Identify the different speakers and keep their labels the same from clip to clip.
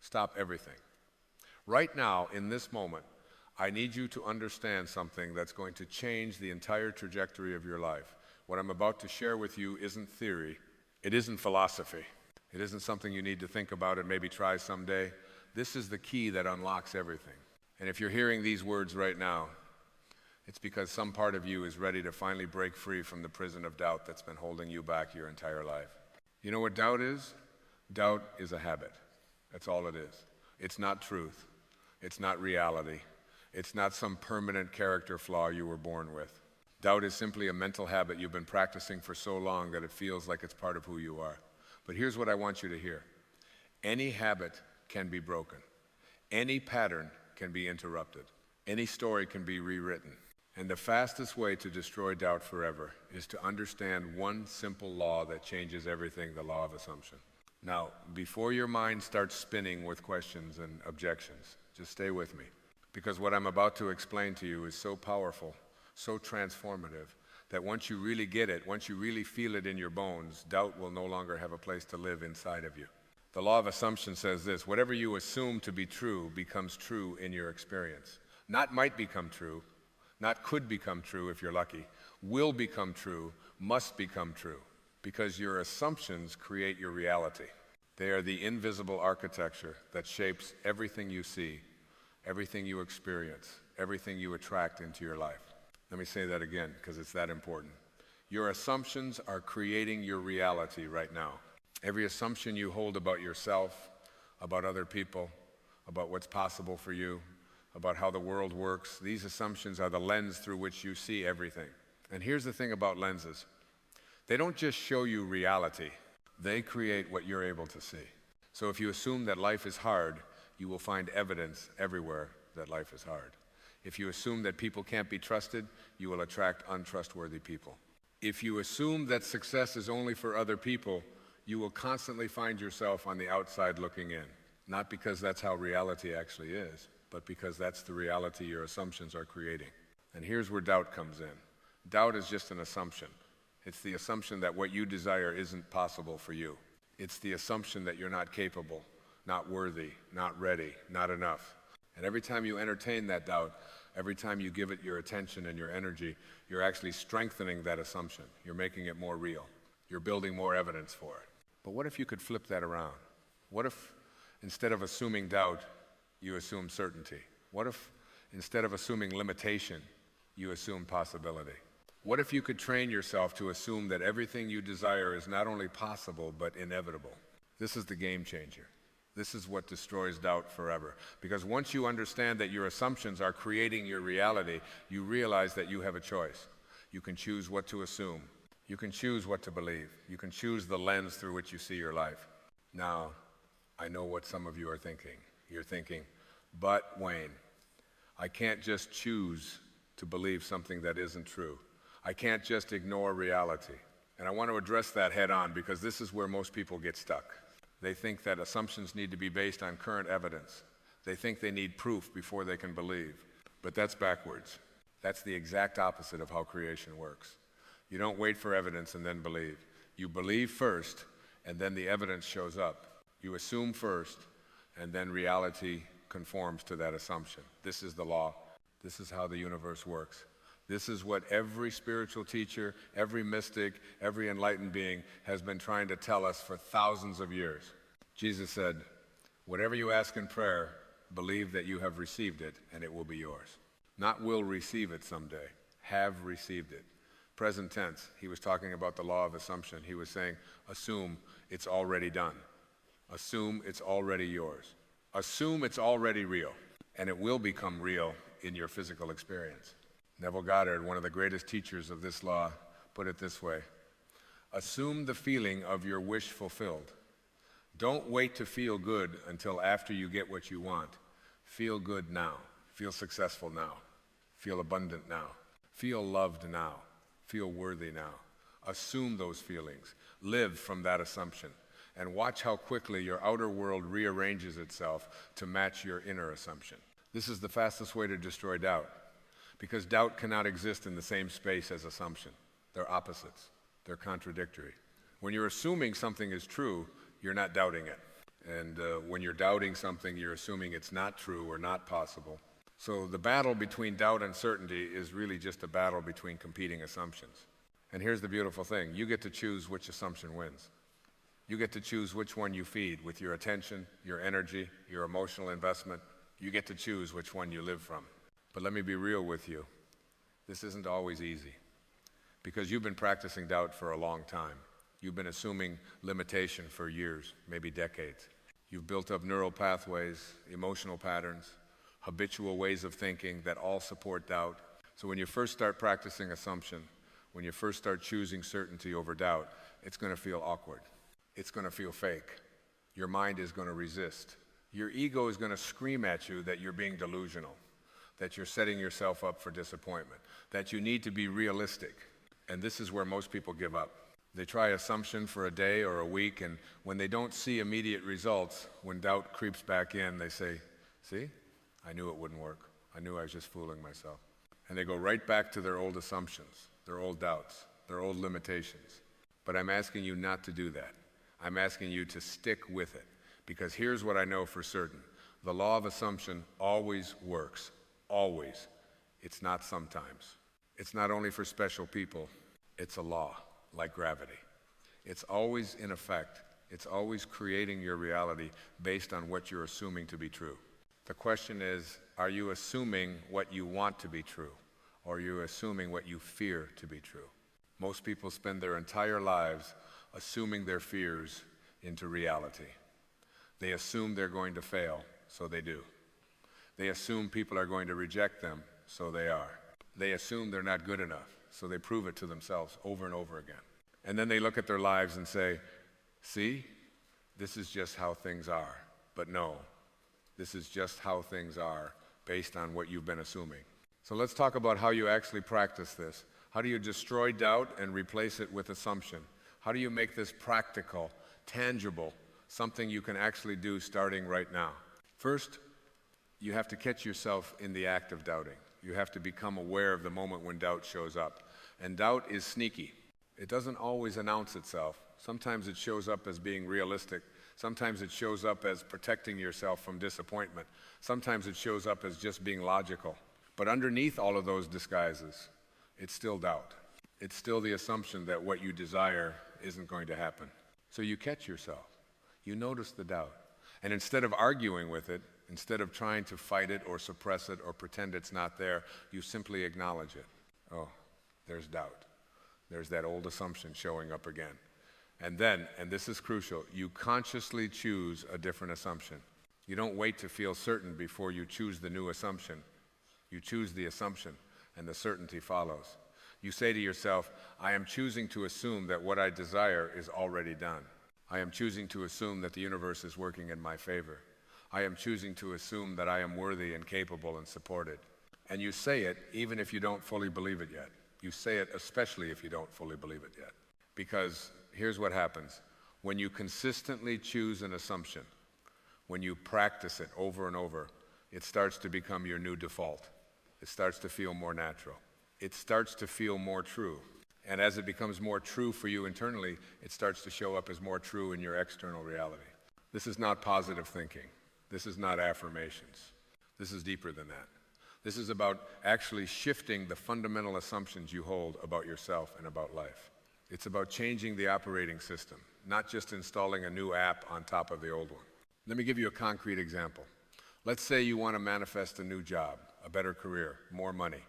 Speaker 1: Stop everything. Right now, in this moment, I need you to understand something that's going to change the entire trajectory of your life. What I'm about to share with you isn't theory. It isn't philosophy. It isn't something you need to think about and maybe try someday. This is the key that unlocks everything. And if you're hearing these words right now, it's because some part of you is ready to finally break free from the prison of doubt that's been holding you back your entire life. You know what doubt is? Doubt is a habit. That's all it is. It's not truth. It's not reality. It's not some permanent character flaw you were born with. Doubt is simply a mental habit you've been practicing for so long that it feels like it's part of who you are. But here's what I want you to hear. Any habit can be broken. Any pattern can be interrupted. Any story can be rewritten. And the fastest way to destroy doubt forever is to understand one simple law that changes everything, the law of assumption. Now, before your mind starts spinning with questions and objections, just stay with me. Because what I'm about to explain to you is so powerful, so transformative, that once you really get it, once you really feel it in your bones, doubt will no longer have a place to live inside of you. The law of assumption says this: whatever you assume to be true becomes true in your experience. Not might become true, not could become true if you're lucky, will become true, must become true, because your assumptions create your reality. They are the invisible architecture that shapes everything you see, everything you experience, everything you attract into your life. Let me say that again, because it's that important. Your assumptions are creating your reality right now. Every assumption you hold about yourself, about other people, about what's possible for you, about how the world works, these assumptions are the lens through which you see everything. And here's the thing about lenses. They don't just show you reality, they create what you're able to see. So if you assume that life is hard, you will find evidence everywhere that life is hard. If you assume that people can't be trusted, you will attract untrustworthy people. If you assume that success is only for other people, you will constantly find yourself on the outside looking in. Not because that's how reality actually is, but because that's the reality your assumptions are creating. And here's where doubt comes in. Doubt is just an assumption. It's the assumption that what you desire isn't possible for you. It's the assumption that you're not capable, not worthy, not ready, not enough. And every time you entertain that doubt, every time you give it your attention and your energy, you're actually strengthening that assumption. You're making it more real. You're building more evidence for it. But what if you could flip that around? What if instead of assuming doubt, you assume certainty? What if instead of assuming limitation, you assume possibility? What if you could train yourself to assume that everything you desire is not only possible, but inevitable? This is the game changer. This is what destroys doubt forever. Because once you understand that your assumptions are creating your reality, you realize that you have a choice. You can choose what to assume. You can choose what to believe. You can choose the lens through which you see your life. Now, I know what some of you are thinking. You're thinking, but Wayne, I can't just choose to believe something that isn't true. I can't just ignore reality. And I want to address that head on because this is where most people get stuck. They think that assumptions need to be based on current evidence. They think they need proof before they can believe. But that's backwards. That's the exact opposite of how creation works. You don't wait for evidence and then believe. You believe first, and then the evidence shows up. You assume first, and then reality conforms to that assumption. This is the law. This is how the universe works. This is what every spiritual teacher, every mystic, every enlightened being has been trying to tell us for thousands of years. Jesus said, whatever you ask in prayer, believe that you have received it, and it will be yours. Not will receive it someday, have received it. Present tense, he was talking about the law of assumption. He was saying, assume it's already done. Assume it's already yours. Assume it's already real, and it will become real in your physical experience. Neville Goddard, one of the greatest teachers of this law, put it this way: assume the feeling of your wish fulfilled. Don't wait to feel good until after you get what you want. Feel good now. Feel successful now. Feel abundant now. Feel loved now. Feel worthy now. Assume those feelings. Live from that assumption. And watch how quickly your outer world rearranges itself to match your inner assumption. This is the fastest way to destroy doubt. Because doubt cannot exist in the same space as assumption. They're opposites. They're contradictory. When you're assuming something is true, you're not doubting it. And when you're doubting something, you're assuming it's not true or not possible. So the battle between doubt and certainty is really just a battle between competing assumptions. And here's the beautiful thing. You get to choose which assumption wins. You get to choose which one you feed with your attention, your energy, your emotional investment. You get to choose which one you live from. But let me be real with you. This isn't always easy because you've been practicing doubt for a long time. You've been assuming limitation for years, maybe decades. You've built up neural pathways, emotional patterns, habitual ways of thinking that all support doubt. So when you first start practicing assumption, when you first start choosing certainty over doubt, it's going to feel awkward. It's going to feel fake. Your mind is going to resist. Your ego is going to scream at you that you're being delusional, that you're setting yourself up for disappointment, that you need to be realistic. And this is where most people give up. They try assumption for a day or a week, and when they don't see immediate results, when doubt creeps back in, they say, see, I knew it wouldn't work. I knew I was just fooling myself. And they go right back to their old assumptions, their old doubts, their old limitations. But I'm asking you not to do that. I'm asking you to stick with it, because here's what I know for certain. The law of assumption always works, always. It's not sometimes. It's not only for special people, it's a law, like gravity. It's always in effect. It's always creating your reality based on what you're assuming to be true. The question is, are you assuming what you want to be true, or are you assuming what you fear to be true? Most people spend their entire lives assuming their fears into reality. They assume they're going to fail, so they do. They assume people are going to reject them, so they are. They assume they're not good enough, so they prove it to themselves over and over again. And then they look at their lives and say, see, this is just how things are. But no, this is just how things are based on what you've been assuming. So let's talk about how you actually practice this. How do you destroy doubt and replace it with assumption? How do you make this practical, tangible, something you can actually do starting right now? First, you have to catch yourself in the act of doubting. You have to become aware of the moment when doubt shows up. And doubt is sneaky. It doesn't always announce itself. Sometimes it shows up as being realistic. Sometimes it shows up as protecting yourself from disappointment. Sometimes it shows up as just being logical. But underneath all of those disguises, it's still doubt. It's still the assumption that what you desire isn't going to happen. So you catch yourself. You notice the doubt. And instead of arguing with it, instead of trying to fight it or suppress it or pretend it's not there, you simply acknowledge it. Oh, there's doubt. There's that old assumption showing up again. And then, and this is crucial, you consciously choose a different assumption. You don't wait to feel certain before you choose the new assumption. You choose the assumption, and the certainty follows. You say to yourself, I am choosing to assume that what I desire is already done. I am choosing to assume that the universe is working in my favor. I am choosing to assume that I am worthy and capable and supported. And you say it even if you don't fully believe it yet. You say it especially if you don't fully believe it yet. Because here's what happens. When you consistently choose an assumption, when you practice it over and over, it starts to become your new default. It starts to feel more natural. It starts to feel more true. And as it becomes more true for you internally, it starts to show up as more true in your external reality. This is not positive thinking. This is not affirmations. This is deeper than that. This is about actually shifting the fundamental assumptions you hold about yourself and about life. It's about changing the operating system, not just installing a new app on top of the old one. Let me give you a concrete example. Let's say you want to manifest a new job, a better career, more money.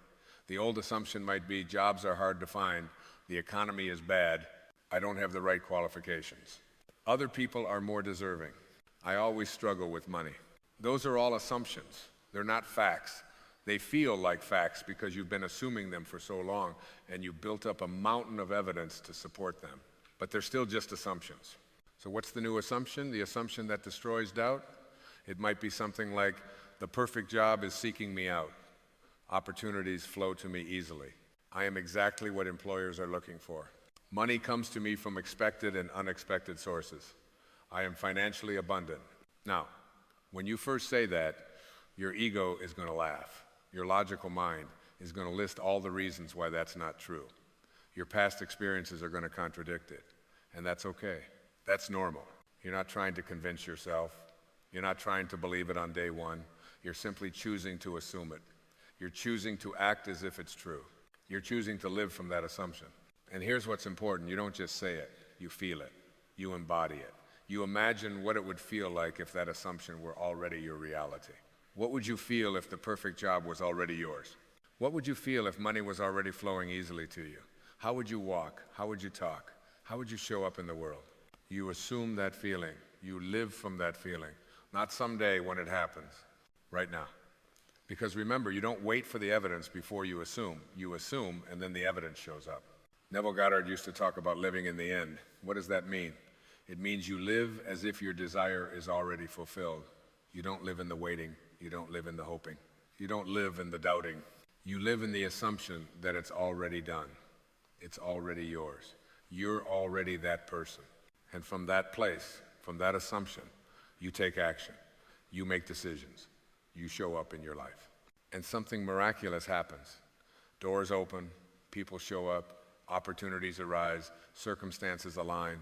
Speaker 1: The old assumption might be jobs are hard to find, the economy is bad, I don't have the right qualifications. Other people are more deserving. I always struggle with money. Those are all assumptions. They're not facts. They feel like facts because you've been assuming them for so long and you've built up a mountain of evidence to support them. But they're still just assumptions. So what's the new assumption? The assumption that destroys doubt? It might be something like, the perfect job is seeking me out. Opportunities flow to me easily. I am exactly what employers are looking for. Money comes to me from expected and unexpected sources. I am financially abundant. Now, when you first say that, your ego is going to laugh. Your logical mind is going to list all the reasons why that's not true. Your past experiences are going to contradict it, and that's okay. That's normal. You're not trying to convince yourself. You're not trying to believe it on day one. You're simply choosing to assume it. You're choosing to act as if it's true. You're choosing to live from that assumption. And here's what's important. You don't just say it. You feel it. You embody it. You imagine what it would feel like if that assumption were already your reality. What would you feel if the perfect job was already yours? What would you feel if money was already flowing easily to you? How would you walk? How would you talk? How would you show up in the world? You assume that feeling. You live from that feeling. Not someday when it happens. Right now. Because remember, you don't wait for the evidence before you assume. You assume, and then the evidence shows up. Neville Goddard used to talk about living in the end. What does that mean? It means you live as if your desire is already fulfilled. You don't live in the waiting. You don't live in the hoping. You don't live in the doubting. You live in the assumption that it's already done. It's already yours. You're already that person. And from that place, from that assumption, you take action. You make decisions. You show up in your life. And something miraculous happens. Doors open, people show up, opportunities arise, circumstances align.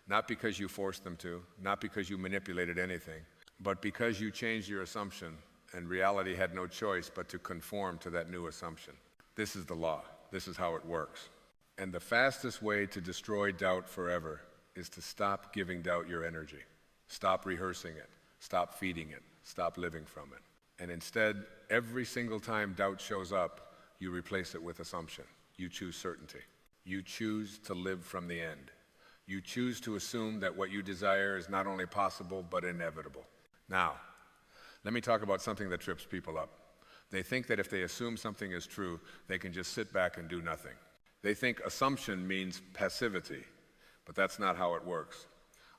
Speaker 1: Not because you forced them to, not because you manipulated anything, but because you changed your assumption and reality had no choice but to conform to that new assumption. This is the law. This is how it works. And the fastest way to destroy doubt forever is to stop giving doubt your energy. Stop rehearsing it. Stop feeding it. Stop living from it. And instead, every single time doubt shows up, you replace it with assumption. You choose certainty. You choose to live from the end. You choose to assume that what you desire is not only possible, but inevitable. Now, let me talk about something that trips people up. They think that if they assume something is true, they can just sit back and do nothing. They think assumption means passivity, but that's not how it works.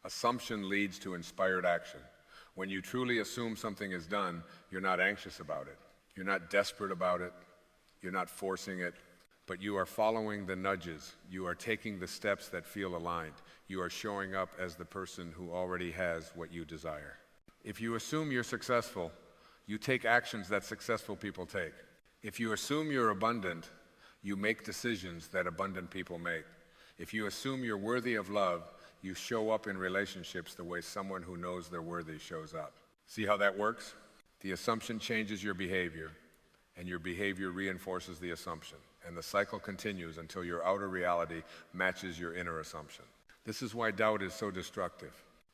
Speaker 1: Assumption leads to inspired action. When you truly assume something is done, you're not anxious about it. You're not desperate about it. You're not forcing it. But you are following the nudges. You are taking the steps that feel aligned. You are showing up as the person who already has what you desire. If you assume you're successful, you take actions that successful people take. If you assume you're abundant, you make decisions that abundant people make. If you assume you're worthy of love, you show up in relationships the way someone who knows they're worthy shows up. See how that works? The assumption changes your behavior, and your behavior reinforces the assumption. And the cycle continues until your outer reality matches your inner assumption. This is why doubt is so destructive.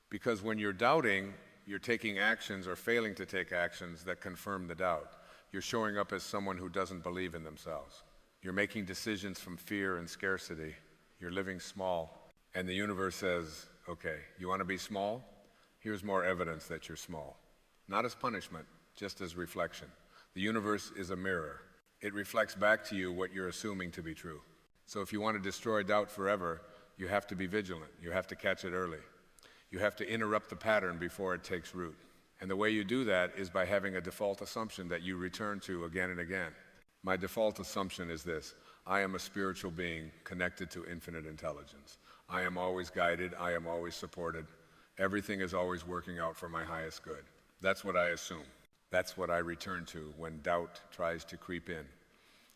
Speaker 1: Because when you're doubting, you're taking actions or failing to take actions that confirm the doubt. You're showing up as someone who doesn't believe in themselves. You're making decisions from fear and scarcity. You're living small. And the universe says, okay, you want to be small? Here's more evidence that you're small. Not as punishment, just as reflection. The universe is a mirror. It reflects back to you what you're assuming to be true. So if you want to destroy doubt forever, you have to be vigilant. You have to catch it early. You have to interrupt the pattern before it takes root. And the way you do that is by having a default assumption that you return to again and again. My default assumption is this: I am a spiritual being connected to infinite intelligence. I am always guided. I am always supported. Everything is always working out for my highest good. That's what I assume. That's what I return to when doubt tries to creep in.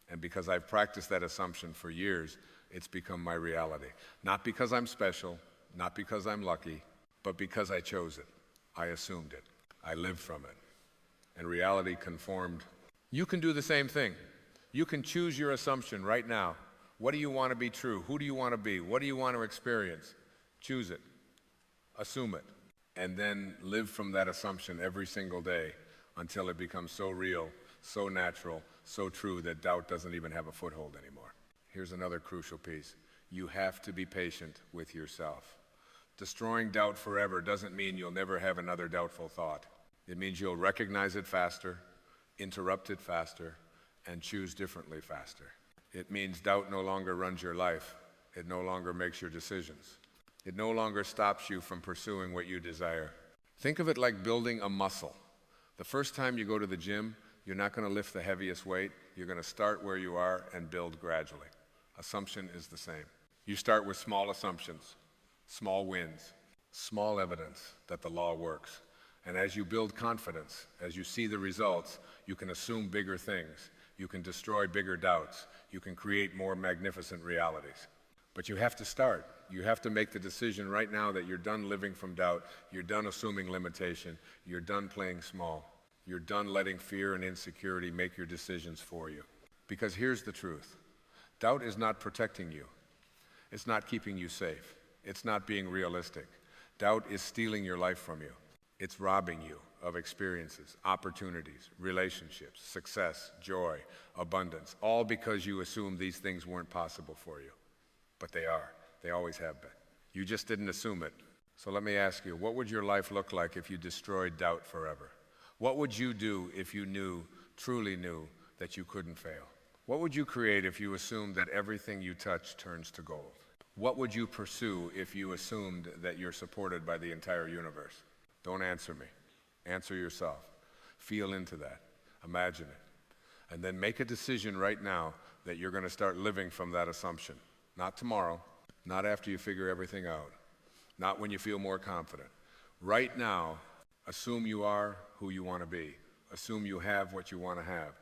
Speaker 1: And because I've practiced that assumption for years, it's become my reality. Not because I'm special, not because I'm lucky, but because I chose it. I assumed it. I lived from it. And reality conformed. You can do the same thing. You can choose your assumption right now. What do you want to be true? Who do you want to be? What do you want to experience? Choose it. Assume it. And then live from that assumption every single day until it becomes so real, so natural, so true that doubt doesn't even have a foothold anymore. Here's another crucial piece. You have to be patient with yourself. Destroying doubt forever doesn't mean you'll never have another doubtful thought. It means you'll recognize it faster, interrupt it faster, and choose differently faster. It means doubt no longer runs your life. It no longer makes your decisions. It no longer stops you from pursuing what you desire. Think of it like building a muscle. The first time you go to the gym, you're not going to lift the heaviest weight. You're going to start where you are and build gradually. Assumption is the same. You start with small assumptions, small wins, small evidence that the law works. And as you build confidence, as you see the results, you can assume bigger things. You can destroy bigger doubts. You can create more magnificent realities. But you have to start. You have to make the decision right now that you're done living from doubt, you're done assuming limitation, you're done playing small, you're done letting fear and insecurity make your decisions for you. Because here's the truth. Doubt is not protecting you. It's not keeping you safe. It's not being realistic. Doubt is stealing your life from you. It's robbing you of experiences, opportunities, relationships, success, joy, abundance, all because you assumed these things weren't possible for you. But they are. They always have been. You just didn't assume it. So let me ask you, what would your life look like if you destroyed doubt forever? What would you do if you knew, truly knew, that you couldn't fail? What would you create if you assumed that everything you touch turns to gold? What would you pursue if you assumed that you're supported by the entire universe? Don't answer me. Answer yourself. Feel into that. Imagine it. And then make a decision right now that you're going to start living from that assumption. Not tomorrow, not after you figure everything out, not when you feel more confident. Right now, assume you are who you want to be. Assume you have what you want to have.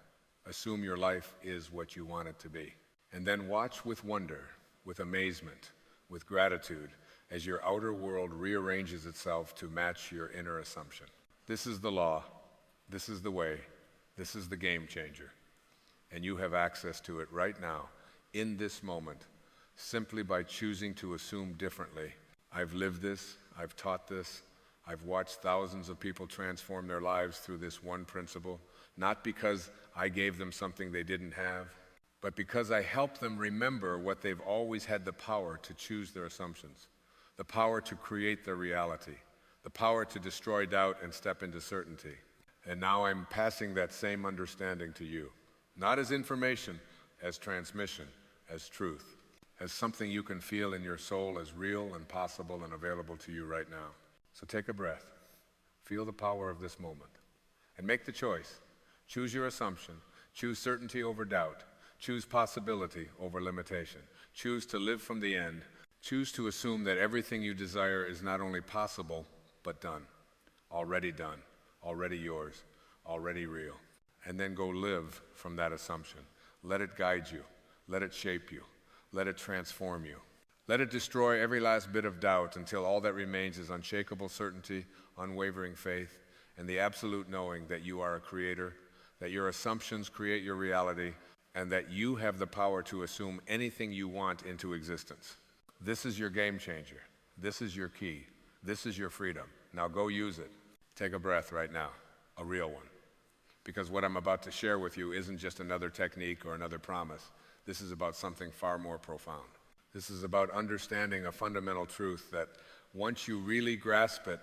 Speaker 1: Assume your life is what you want it to be. And then watch with wonder, with amazement, with gratitude, as your outer world rearranges itself to match your inner assumption. This is the law. This is the way. This is the game changer. And you have access to it right now, in this moment, simply by choosing to assume differently. I've lived this. I've taught this. I've watched thousands of people transform their lives through this one principle, not because I gave them something they didn't have, but because I helped them remember what they've always had the power to choose their assumptions, the power to create their reality, the power to destroy doubt and step into certainty. And now I'm passing that same understanding to you, not as information, as transmission, as truth, as something you can feel in your soul as real and possible and available to you right now. So take a breath, feel the power of this moment, and make the choice. Choose your assumption, choose certainty over doubt, choose possibility over limitation, choose to live from the end, choose to assume that everything you desire is not only possible, but done, already yours, already real. And then go live from that assumption. Let it guide you, let it shape you, let it transform you. Let it destroy every last bit of doubt until all that remains is unshakable certainty, unwavering faith, and the absolute knowing that you are a creator, that your assumptions create your reality, and that you have the power to assume anything you want into existence. This is your game changer. This is your key. This is your freedom. Now go use it. Take a breath right now, a real one. Because what I'm about to share with you isn't just another technique or another promise. This is about something far more profound. This is about understanding a fundamental truth that once you really grasp it,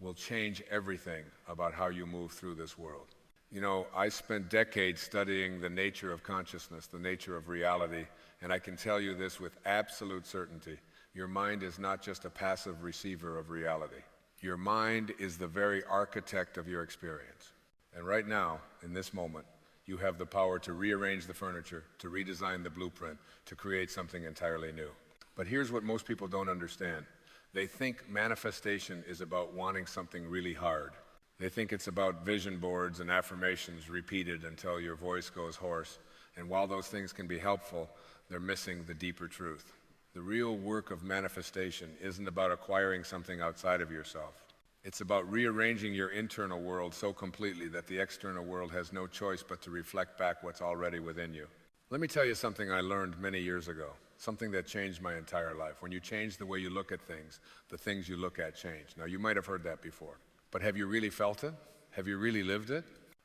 Speaker 1: will change everything about how you move through this world. You know, I spent decades studying the nature of consciousness, the nature of reality, and I can tell you this with absolute certainty. Your mind is not just a passive receiver of reality. Your mind is the very architect of your experience. And right now, in this moment, you have the power to rearrange the furniture, to redesign the blueprint, to create something entirely new. But here's what most people don't understand. They think manifestation is about wanting something really hard. They think it's about vision boards and affirmations repeated until your voice goes hoarse. And while those things can be helpful, they're missing the deeper truth. The real work of manifestation isn't about acquiring something outside of yourself. It's about rearranging your internal world so completely that the external world has no choice but to reflect back what's already within you. Let me tell you something I learned many years ago, something that changed my entire life. When you change the way you look at things, the things you look at change. Now, you might have heard that before, but have you really felt it? Have you really lived it?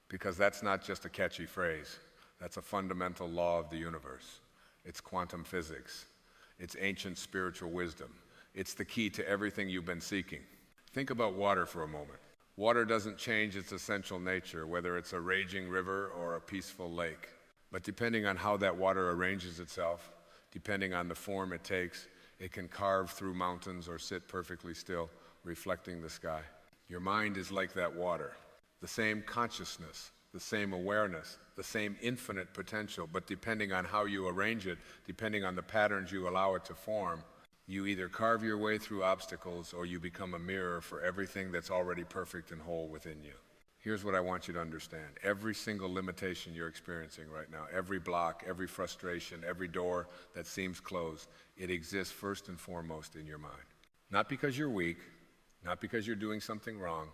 Speaker 1: Because that's not just a catchy phrase. That's a fundamental law of the universe. It's quantum physics. It's ancient spiritual wisdom. It's the key to everything you've been seeking. Think about water for a moment. Water doesn't change its essential nature, whether it's a raging river or a peaceful lake. But depending on how that water arranges itself, depending on the form it takes, it can carve through mountains or sit perfectly still, reflecting the sky. Your mind is like that water. The same consciousness, the same awareness, the same infinite potential, but depending on how you arrange it, depending on the patterns you allow it to form, you either carve your way through obstacles or you become a mirror for everything that's already perfect and whole within you. Here's what I want you to understand. Every single limitation you're experiencing right now, every block, every frustration, every door that seems closed, it exists first and foremost in your mind. Not because you're weak, not because you're doing something wrong,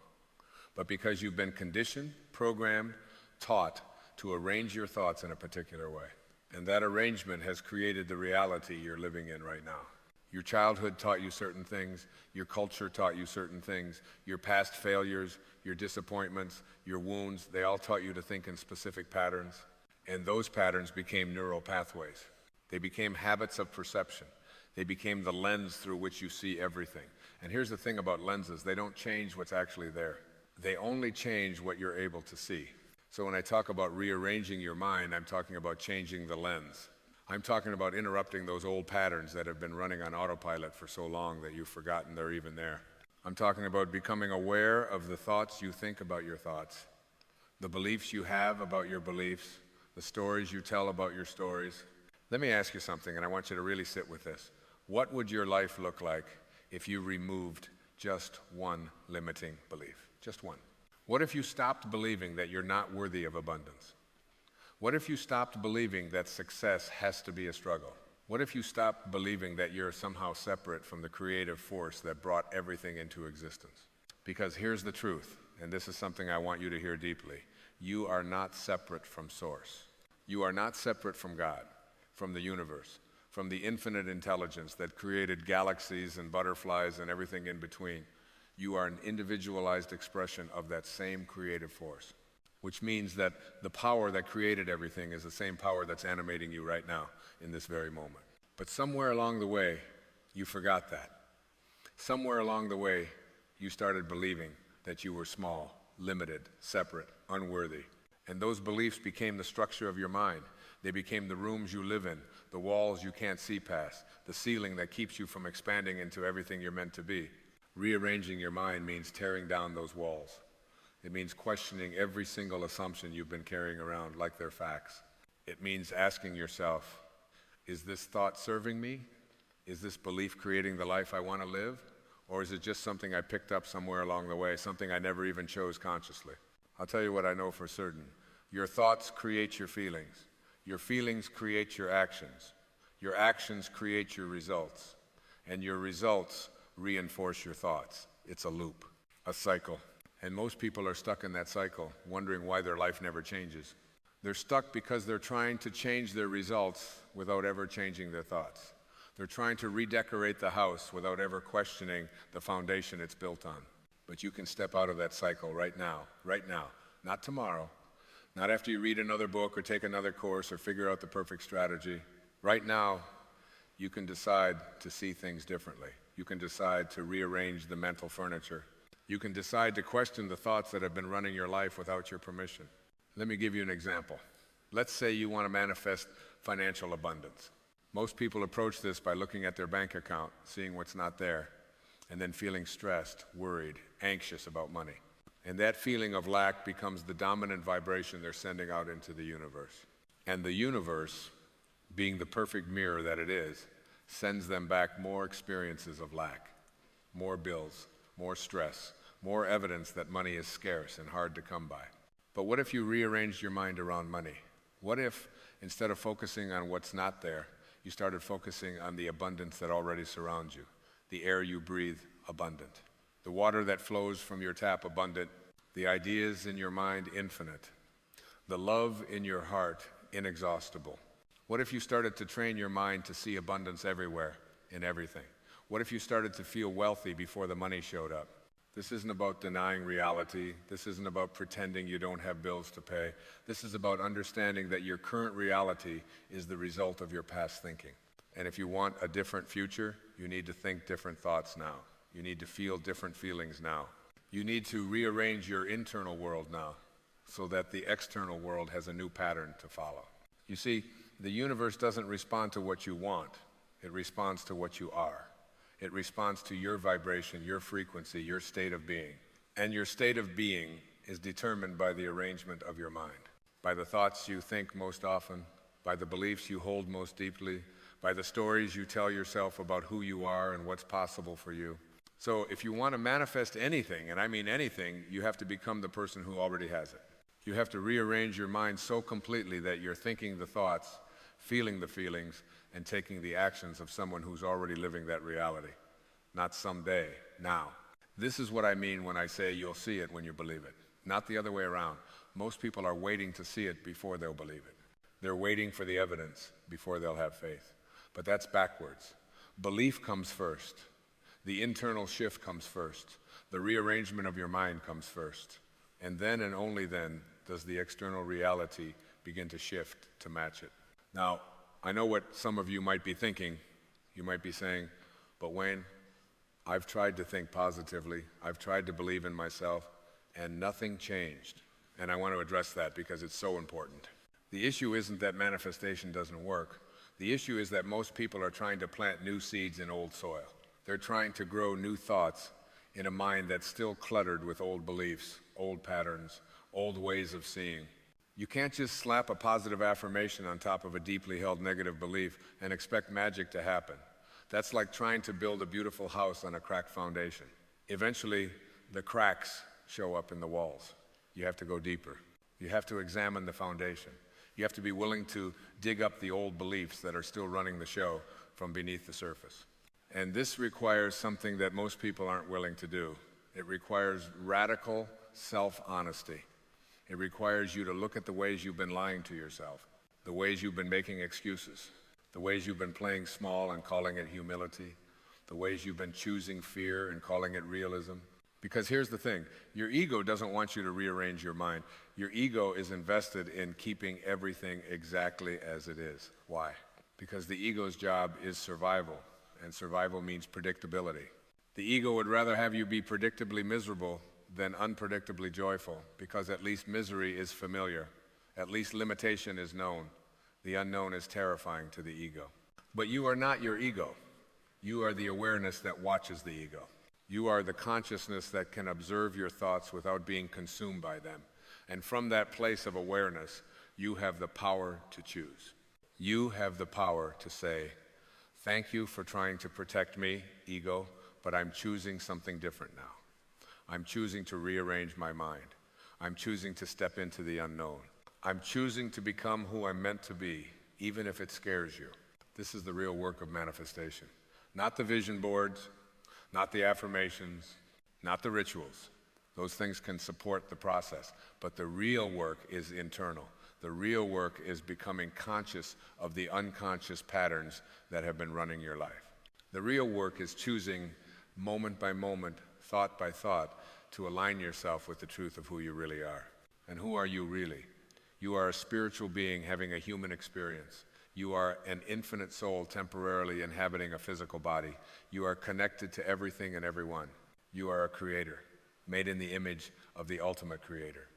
Speaker 1: but because you've been conditioned, programmed, taught to arrange your thoughts in a particular way. And that arrangement has created the reality you're living in right now. Your childhood taught you certain things, your culture taught you certain things, your past failures, your disappointments, your wounds, they all taught you to think in specific patterns, and those patterns became neural pathways. They became habits of perception. They became the lens through which you see everything. And here's the thing about lenses, they don't change what's actually there. They only change what you're able to see. So when I talk about rearranging your mind, I'm talking about changing the lens. I'm talking about interrupting those old patterns that have been running on autopilot for so long that you've forgotten they're even there. I'm talking about becoming aware of the thoughts you think about your thoughts, the beliefs you have about your beliefs, the stories you tell about your stories. Let me ask you something, and I want you to really sit with this. What would your life look like if you removed just one limiting belief? Just one. What if you stopped believing that you're not worthy of abundance? What if you stopped believing that success has to be a struggle? What if you stopped believing that you're somehow separate from the creative force that brought everything into existence? Because here's the truth, and this is something I want you to hear deeply. You are not separate from Source. You are not separate from God, from the universe, from the infinite intelligence that created galaxies and butterflies and everything in between. You are an individualized expression of that same creative force, which means that the power that created everything is the same power that's animating you right now in this very moment. But somewhere along the way, you forgot that. Somewhere along the way, you started believing that you were small, limited, separate, unworthy. And those beliefs became the structure of your mind. They became the rooms you live in, the walls you can't see past, the ceiling that keeps you from expanding into everything you're meant to be. Rearranging your mind means tearing down those walls. It means questioning every single assumption you've been carrying around like they're facts. It means asking yourself, is this thought serving me? Is this belief creating the life I want to live? Or is it just something I picked up somewhere along the way, something I never even chose consciously? I'll tell you what I know for certain. Your thoughts create your feelings. Your feelings create your actions. Your actions create your results. And your results reinforce your thoughts. It's a loop, a cycle. And most people are stuck in that cycle, wondering why their life never changes. They're stuck because they're trying to change their results without ever changing their thoughts. They're trying to redecorate the house without ever questioning the foundation it's built on. But you can step out of that cycle right now, not tomorrow, not after you read another book or take another course or figure out the perfect strategy. Right now, you can decide to see things differently. You can decide to rearrange the mental furniture. You can decide to question the thoughts that have been running your life without your permission. Let me give you an example. Let's say you want to manifest financial abundance. Most people approach this by looking at their bank account, seeing what's not there, and then feeling stressed, worried, anxious about money. And that feeling of lack becomes the dominant vibration they're sending out into the universe. And the universe, being the perfect mirror that it is, sends them back more experiences of lack, more bills, more stress, more evidence that money is scarce and hard to come by. But what if you rearranged your mind around money? What if, instead of focusing on what's not there, you started focusing on the abundance that already surrounds you? The air you breathe, abundant. The water that flows from your tap, abundant. The ideas in your mind, infinite. The love in your heart, inexhaustible. What if you started to train your mind to see abundance everywhere, in everything? What if you started to feel wealthy before the money showed up? This isn't about denying reality. This isn't about pretending you don't have bills to pay. This is about understanding that your current reality is the result of your past thinking. And if you want a different future, you need to think different thoughts now. You need to feel different feelings now. You need to rearrange your internal world now so that the external world has a new pattern to follow. You see, the universe doesn't respond to what you want. It responds to what you are. It responds to your vibration, your frequency, your state of being. And your state of being is determined by the arrangement of your mind, by the thoughts you think most often, by the beliefs you hold most deeply, by the stories you tell yourself about who you are and what's possible for you. So if you want to manifest anything, and I mean anything, you have to become the person who already has it. You have to rearrange your mind so completely that you're thinking the thoughts, feeling the feelings, and taking the actions of someone who's already living that reality. Not someday, now. This is what I mean when I say you'll see it when you believe it. Not the other way around. Most people are waiting to see it before they'll believe it. They're waiting for the evidence before they'll have faith. But that's backwards. Belief comes first. The internal shift comes first. The rearrangement of your mind comes first. And then and only then does the external reality begin to shift to match it. Now, I know what some of you might be thinking. You might be saying, but Wayne, I've tried to think positively. I've tried to believe in myself, and nothing changed. And I want to address that because it's so important. The issue isn't that manifestation doesn't work. The issue is that most people are trying to plant new seeds in old soil. They're trying to grow new thoughts in a mind that's still cluttered with old beliefs, old patterns, old ways of seeing. You can't just slap a positive affirmation on top of a deeply held negative belief and expect magic to happen. That's like trying to build a beautiful house on a cracked foundation. Eventually, the cracks show up in the walls. You have to go deeper. You have to examine the foundation. You have to be willing to dig up the old beliefs that are still running the show from beneath the surface. And this requires something that most people aren't willing to do. It requires radical self-honesty. It requires you to look at the ways you've been lying to yourself, the ways you've been making excuses, the ways you've been playing small and calling it humility, the ways you've been choosing fear and calling it realism. Because here's the thing, your ego doesn't want you to rearrange your mind. Your ego is invested in keeping everything exactly as it is. Why? Because the ego's job is survival, and survival means predictability. The ego would rather have you be predictably miserable than unpredictably joyful, because at least misery is familiar. At least limitation is known. The unknown is terrifying to the ego. But you are not your ego. You are the awareness that watches the ego. You are the consciousness that can observe your thoughts without being consumed by them. And from that place of awareness, you have the power to choose. You have the power to say, thank you for trying to protect me, ego, but I'm choosing something different now. I'm choosing to rearrange my mind. I'm choosing to step into the unknown. I'm choosing to become who I'm meant to be, even if it scares you. This is the real work of manifestation. Not the vision boards, not the affirmations, not the rituals. Those things can support the process, but the real work is internal. The real work is becoming conscious of the unconscious patterns that have been running your life. The real work is choosing moment by moment, thought by thought, to align yourself with the truth of who you really are. And who are you really? You are a spiritual being having a human experience. You are an infinite soul temporarily inhabiting a physical body. You are connected to everything and everyone. You are a creator, made in the image of the ultimate creator.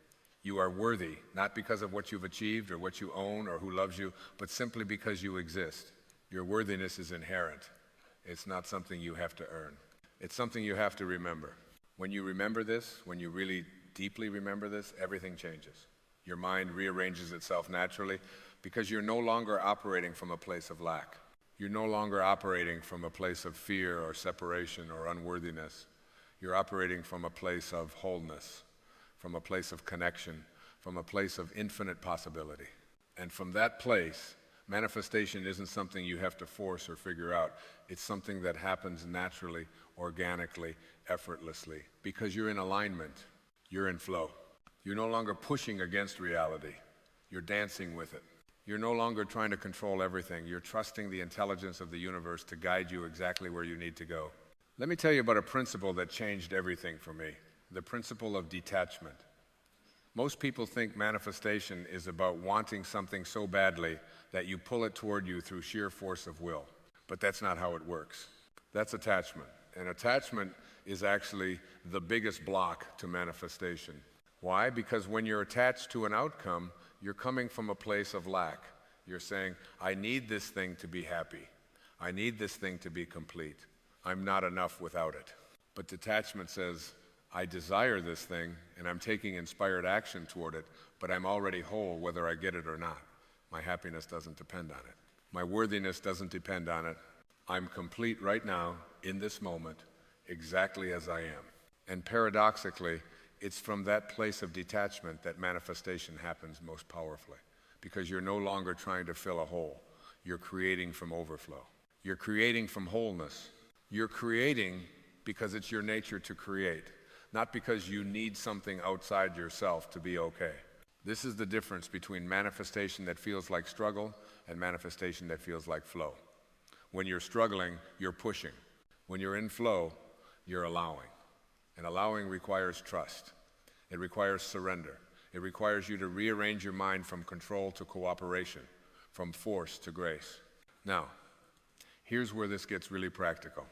Speaker 1: You are worthy, not because of what you've achieved or what you own or who loves you, but simply because you exist. Your worthiness is inherent. It's not something you have to earn. It's something you have to remember. When you remember this, when you really deeply remember this, everything changes. Your mind rearranges itself naturally because you're no longer operating from a place of lack. You're no longer operating from a place of fear or separation or unworthiness. You're operating from a place of wholeness, from a place of connection, from a place of infinite possibility. And from that place, manifestation isn't something you have to force or figure out. It's something that happens naturally, organically, effortlessly, because you're in alignment, you're in flow. You're no longer pushing against reality, you're dancing with it. You're no longer trying to control everything, you're trusting the intelligence of the universe to guide you exactly where you need to go. Let me tell you about a principle that changed everything for me, the principle of detachment. Most people think manifestation is about wanting something so badly that you pull it toward you through sheer force of will, but that's not how it works. That's attachment, and attachment is actually the biggest block to manifestation. Why? Because when you're attached to an outcome, you're coming from a place of lack. You're saying, I need this thing to be happy. I need this thing to be complete. I'm not enough without it. But detachment says, I desire this thing, and I'm taking inspired action toward it, but I'm already whole whether I get it or not. My happiness doesn't depend on it. My worthiness doesn't depend on it. I'm complete right now, in this moment, exactly as I am. And paradoxically, it's from that place of detachment that manifestation happens most powerfully, because you're no longer trying to fill a hole. You're creating from overflow. You're creating from wholeness. You're creating because it's your nature to create, not because you need something outside yourself to be okay. This is the difference between manifestation that feels like struggle and manifestation that feels like flow. When you're struggling, you're pushing. When you're in flow, you're allowing. And allowing requires trust. It requires surrender. It requires you to rearrange your mind from control to cooperation, from force to grace. Now, here's where this gets really practical,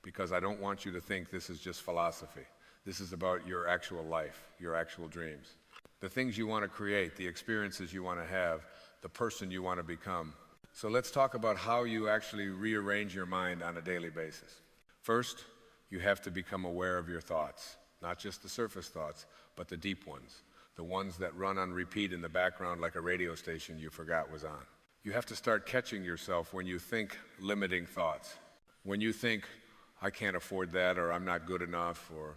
Speaker 1: because I don't want you to think this is just philosophy. This is about your actual life, your actual dreams. The things you want to create, the experiences you want to have, the person you want to become. So let's talk about how you actually rearrange your mind on a daily basis. First, you have to become aware of your thoughts, not just the surface thoughts, but the deep ones, the ones that run on repeat in the background like a radio station you forgot was on. You have to start catching yourself when you think limiting thoughts. When you think, I can't afford that, or I'm not good enough, or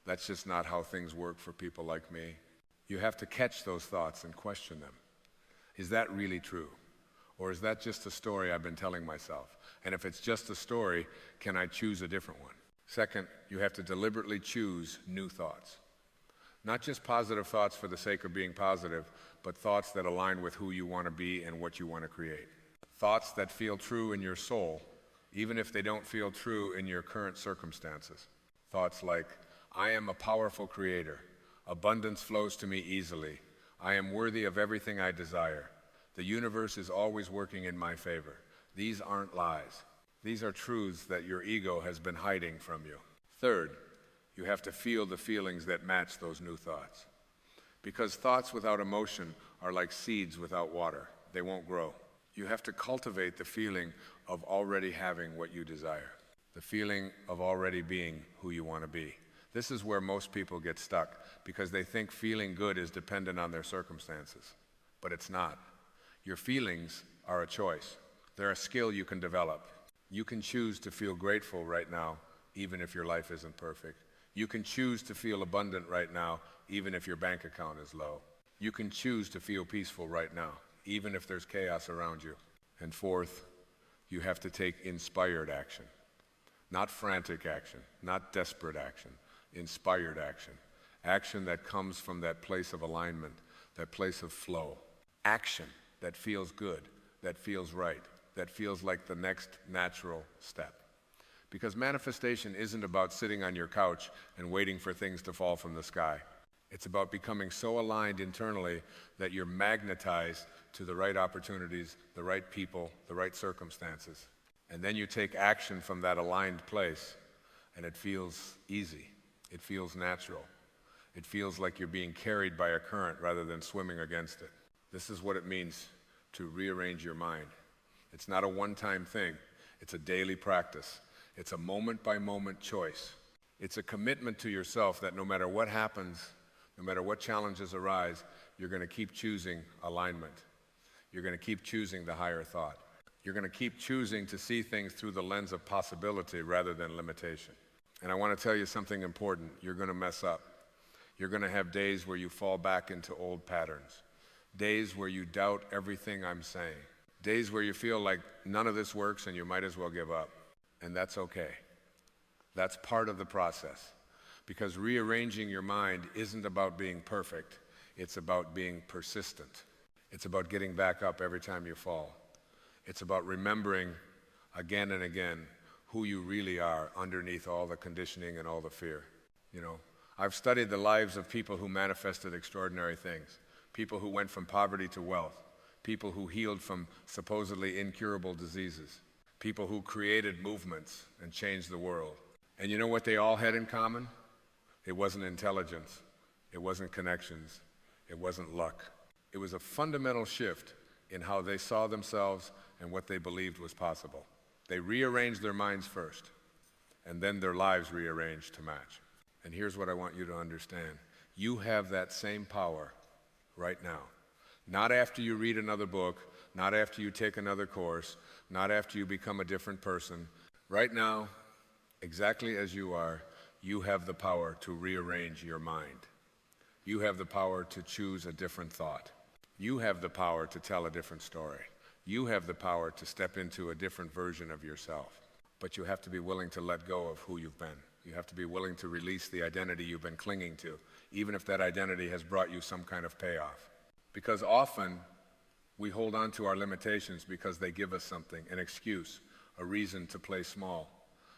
Speaker 1: that's just not how things work for people like me. You have to catch those thoughts and question them. Is that really true? Or is that just a story I've been telling myself? And if it's just a story, can I choose a different one? Second, you have to deliberately choose new thoughts. Not just positive thoughts for the sake of being positive, but thoughts that align with who you want to be and what you want to create. Thoughts that feel true in your soul, even if they don't feel true in your current circumstances. Thoughts like, I am a powerful creator. Abundance flows to me easily. I am worthy of everything I desire. The universe is always working in my favor. These aren't lies. These are truths that your ego has been hiding from you. Third, you have to feel the feelings that match those new thoughts. Because thoughts without emotion are like seeds without water. They won't grow. You have to cultivate the feeling of already having what you desire. The feeling of already being who you want to be. This is where most people get stuck, because they think feeling good is dependent on their circumstances. But it's not. Your feelings are a choice. They're a skill you can develop. You can choose to feel grateful right now, even if your life isn't perfect. You can choose to feel abundant right now, even if your bank account is low. You can choose to feel peaceful right now, even if there's chaos around you. And fourth, you have to take inspired action. Not frantic action, not desperate action. Inspired action. Action that comes from that place of alignment, that place of flow. Action that feels good, that feels right, that feels like the next natural step. Because manifestation isn't about sitting on your couch and waiting for things to fall from the sky. It's about becoming so aligned internally that you're magnetized to the right opportunities, the right people, the right circumstances. And then you take action from that aligned place, and it feels easy. It feels natural. It feels like you're being carried by a current rather than swimming against it. This is what it means to rearrange your mind. It's not a one-time thing. It's a daily practice. It's a moment-by-moment choice. It's a commitment to yourself that no matter what happens, no matter what challenges arise, you're going to keep choosing alignment. You're going to keep choosing the higher thought. You're going to keep choosing to see things through the lens of possibility rather than limitation. And I want to tell you something important. You're going to mess up. You're going to have days where you fall back into old patterns. Days where you doubt everything I'm saying. Days where you feel like none of this works and you might as well give up. And that's okay. That's part of the process. Because rearranging your mind isn't about being perfect. It's about being persistent. It's about getting back up every time you fall. It's about remembering again and again who you really are underneath all the conditioning and all the fear. You know, I've studied the lives of people who manifested extraordinary things. People who went from poverty to wealth. People who healed from supposedly incurable diseases. People who created movements and changed the world. And you know what they all had in common? It wasn't intelligence. It wasn't connections. It wasn't luck. It was a fundamental shift in how they saw themselves and what they believed was possible. They rearranged their minds first, and then their lives rearranged to match. And here's what I want you to understand. You have that same power right now. Not after you read another book, not after you take another course, not after you become a different person. Right now, Exactly as you are, you have the power to rearrange your mind. You have the power to choose a different thought. You have the power to tell a different story. You have the power to step into a different version of yourself. But you have to be willing to let go of who you've been. You have to be willing to release the identity you've been clinging to, even if that identity has brought you some kind of payoff. Because often we hold on to our limitations because they give us something, an excuse, a reason to play small,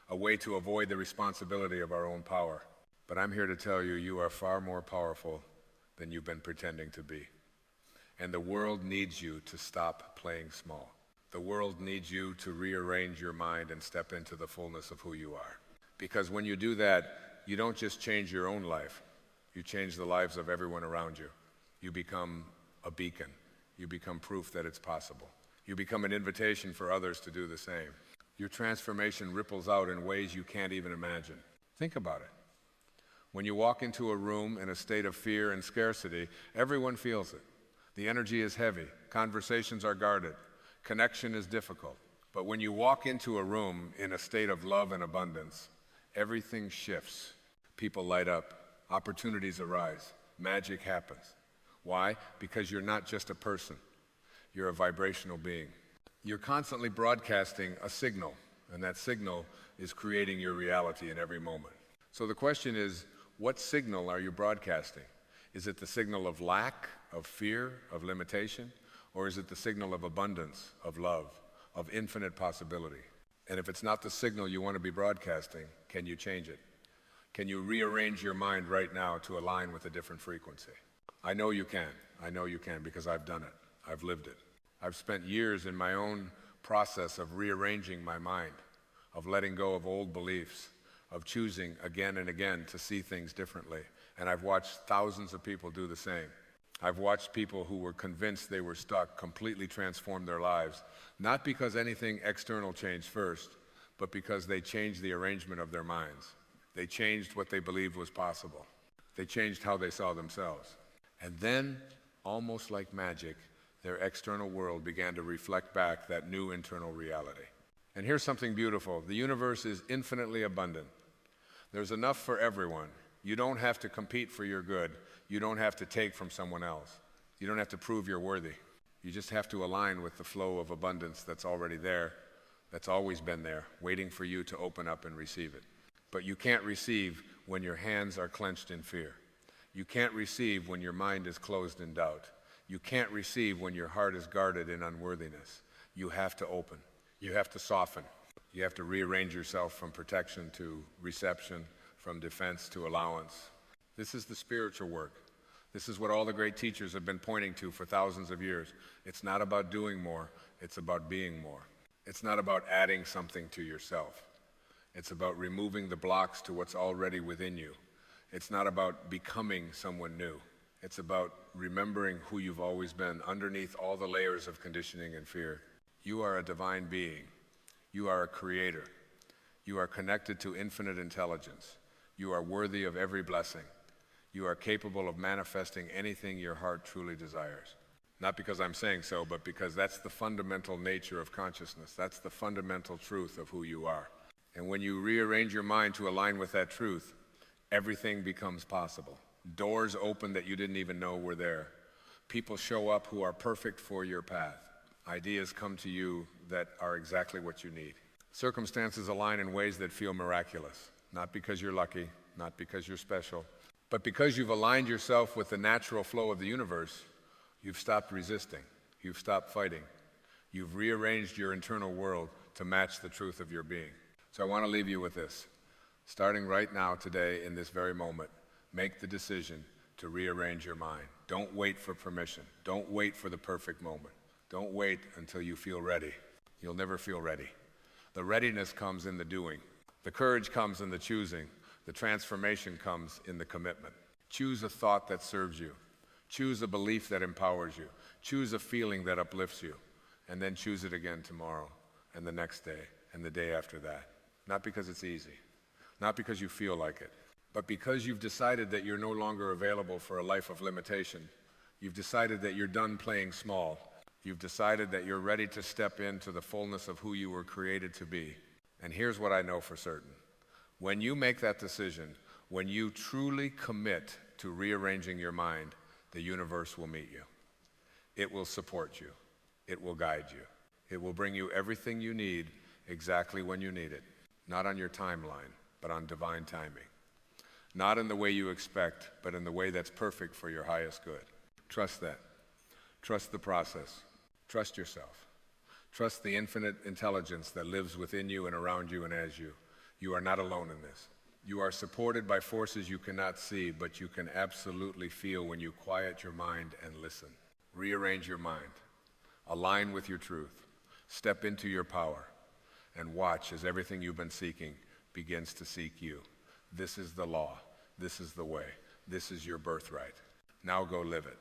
Speaker 1: a way to avoid the responsibility of our own power. But I'm here to tell you, you are far more powerful than you've been pretending to be. And the world needs you to stop playing small. The world needs you to rearrange your mind and step into the fullness of who you are. Because when you do that, you don't just change your own life, you change the lives of everyone around you. You become a beacon. You become proof that it's possible. You become an invitation for others to do the same. Your transformation ripples out in ways you can't even imagine. Think about it. When you walk into a room in a state of fear and scarcity, everyone feels it. The energy is heavy. Conversations are guarded. Connection is difficult. But when you walk into a room in a state of love and abundance, everything shifts. People light up. Opportunities arise. Magic happens. Why? Because you're not just a person. You're a vibrational being. You're constantly broadcasting a signal, and that signal is creating your reality in every moment. So the question is, what signal are you broadcasting? Is it the signal of lack, of fear, of limitation? Or is it the signal of abundance, of love, of infinite possibility? And if it's not the signal you want to be broadcasting, can you change it? Can you rearrange your mind right now to align with a different frequency? I know you can. I know you can because I've done it. I've lived it. I've spent years in my own process of rearranging my mind, of letting go of old beliefs, of choosing again and again to see things differently. And I've watched thousands of people do the same. I've watched people who were convinced they were stuck completely transform their lives, not because anything external changed first, but because they changed the arrangement of their minds. They changed what they believed was possible. They changed how they saw themselves. And then, almost like magic, their external world began to reflect back that new internal reality. And here's something beautiful. The universe is infinitely abundant. There's enough for everyone. You don't have to compete for your good. You don't have to take from someone else. You don't have to prove you're worthy. You just have to align with the flow of abundance that's already there, that's always been there, waiting for you to open up and receive it. But you can't receive when your hands are clenched in fear. You can't receive when your mind is closed in doubt. You can't receive when your heart is guarded in unworthiness. You have to open. You have to soften. You have to rearrange yourself from protection to reception, from defense to allowance. This is the spiritual work. This is what all the great teachers have been pointing to for thousands of years. It's not about doing more, it's about being more. It's not about adding something to yourself. It's about removing the blocks to what's already within you. It's not about becoming someone new. It's about remembering who you've always been underneath all the layers of conditioning and fear. You are a divine being. You are a creator. You are connected to infinite intelligence. You are worthy of every blessing. You are capable of manifesting anything your heart truly desires. Not because I'm saying so, but because that's the fundamental nature of consciousness. That's the fundamental truth of who you are. And when you rearrange your mind to align with that truth, everything becomes possible. Doors open that you didn't even know were there. People show up who are perfect for your path. Ideas come to you that are exactly what you need. Circumstances align in ways that feel miraculous. Not because you're lucky, not because you're special, but because you've aligned yourself with the natural flow of the universe. You've stopped resisting. You've stopped fighting. You've rearranged your internal world to match the truth of your being. So I want to leave you with this. Starting right now, today, in this very moment, make the decision to rearrange your mind. Don't wait for permission. Don't wait for the perfect moment. Don't wait until you feel ready. You'll never feel ready. The readiness comes in the doing. The courage comes in the choosing. The transformation comes in the commitment. Choose a thought that serves you. Choose a belief that empowers you. Choose a feeling that uplifts you. And then choose it again tomorrow and the next day and the day after that. Not because it's easy. Not because you feel like it. But because you've decided that you're no longer available for a life of limitation. You've decided that you're done playing small. You've decided that you're ready to step into the fullness of who you were created to be. And here's what I know for certain. When you make that decision, when you truly commit to rearranging your mind, the universe will meet you. It will support you. It will guide you. It will bring you everything you need exactly when you need it. Not on your timeline, but on divine timing. Not in the way you expect, but in the way that's perfect for your highest good. Trust that. Trust the process. Trust yourself. Trust the infinite intelligence that lives within you and around you and as you. You are not alone in this. You are supported by forces you cannot see, but you can absolutely feel when you quiet your mind and listen. Rearrange your mind. Align with your truth. Step into your power. And watch as everything you've been seeking begins to seek you. This is the law. This is the way. This is your birthright. Now go live it.